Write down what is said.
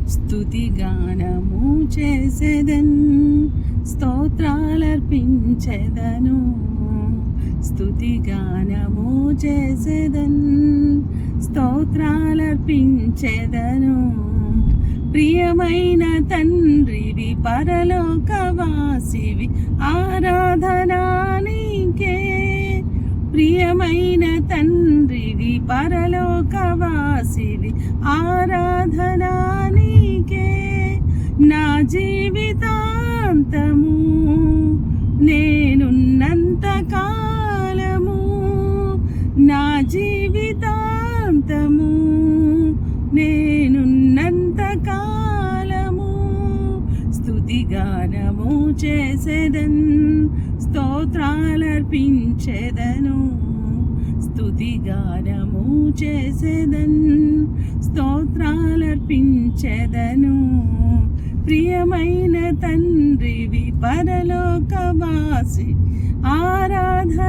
స్తుతిగానము చేసేదన్, స్తోత్రాలర్పించెదను. స్తుతిగానము చేసేదన్, స్తోత్రాలర్పించెదను. ప్రియమైన తండ్రివి, పరలోకవాసివి, ఆరాధనా నీకే. ప్రియమైన తండ్రివి, పరలోకవాసివి, ఆరాధనా నీకే. నా జీవితాంతము నేనున్నంత కాలము, నా జీవితాంతము నేనున్నంత కాలము స్తుతిగానము చేసేదన్, స్తోత్రాలర్పించెదను. స్తుతిగానము చేసేదన్, స్తోత్రాలర్పించెదను. ప్రియమైన తండ్రివి, పరలోకవాసి, ఆరాధన